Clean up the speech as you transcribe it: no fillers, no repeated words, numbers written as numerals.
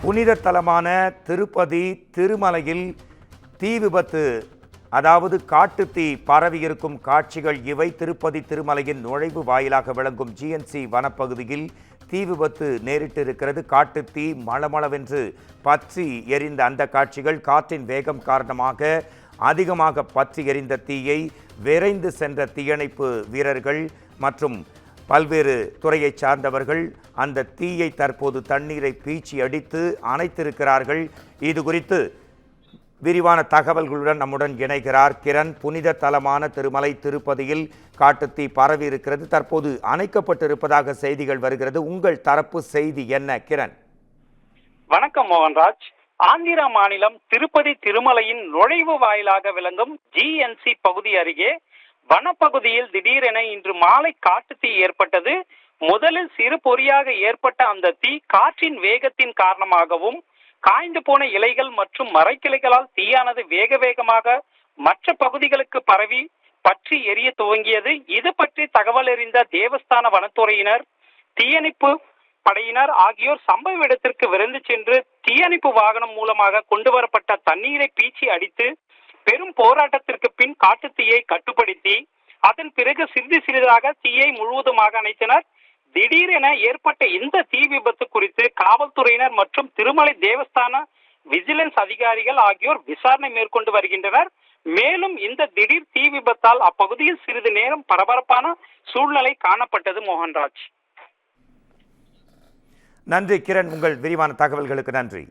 புனித தலமான திருப்பதி திருமலையில் தீ விபத்து, அதாவது காட்டு தீ பரவியிருக்கும் காட்சிகள் இவை. திருப்பதி திருமலையின் நுழைவு வாயிலாக விளங்கும் ஜிஎன்சி வனப்பகுதியில் தீ விபத்து நேரிட்டிருக்கிறது. காட்டு தீ மளமளவென்று பற்றி எரிந்த அந்த காட்சிகள், காற்றின் வேகம் காரணமாக அதிகமாக பற்றி எரிந்த தீயை விரைந்து சென்ற தீயணைப்பு வீரர்கள் மற்றும் பல்வேறு துறையை சார்ந்தவர்கள் அந்த தீயை தற்போது தண்ணீரை பீச்சி அடித்து அணைத்திருக்கிறார்கள். இது குறித்து விரிவான தகவல்களுடன் நம்முடன் இணைகிறார் கிரண். புனித தலமான திருமலை திருப்பதியில் காட்டுத்தீ பரவி இருக்கிறது, தற்போது அணைக்கப்பட்டிருப்பதாக செய்திகள் வருகிறது. உங்கள் தரப்பு செய்தி என்ன கிரண்? வணக்கம் மோகன்ராஜ். ஆந்திர மாநிலம் திருப்பதி திருமலையின் நுழைவு வாயிலாக விளங்கும் ஜிஎன்சி பகுதி அருகே வனப்பகுதியில் திடீரென இன்று மாலை காட்டுத்தீ ஏற்பட்டது. முதலில் சிறு பொறியாக ஏற்பட்ட அந்த தீ காற்றின் வேகத்தின் காரணமாகவும் காய்ந்து போன இலைகள் மற்றும் மரக்கிளைகளால் தீயானது வேக வேகமாக மற்ற பகுதிகளுக்கு பரவி பற்றி எரிய துவங்கியது. இது பற்றி தகவல் அறிந்த தேவஸ்தான வனத்துறையினர், தீயணைப்பு படையினர் ஆகியோர் சம்பவ இடத்திற்கு விரைந்து சென்று தீயணைப்பு வாகனம் மூலமாக கொண்டு வரப்பட்ட தண்ணீரை பீச்சி அடித்து பெரும் போராட்டத்திற்கு பின் காட்டுத்தீயை கட்டுப்படுத்தி அதன் பிறகு சிறிது சிறிதாக தீயை முழுவதுமாக அணைத்தனர். திடீரென ஏற்பட்ட இந்த தீ விபத்து குறித்து காவல்துறையினர் மற்றும் திருமலை தேவஸ்தான விஜிலன்ஸ் அதிகாரிகள் ஆகியோர் விசாரணை மேற்கொண்டு வருகின்றனர். மேலும் இந்த திடீர் தீ விபத்தால் அப்பகுதியில் சிறிது நேரம் பரபரப்பான சூழ்நிலை காணப்பட்டது. மோகன்ராஜ். நன்றி கிரண், உங்கள் விரிவான தகவல்களுக்கு நன்றி.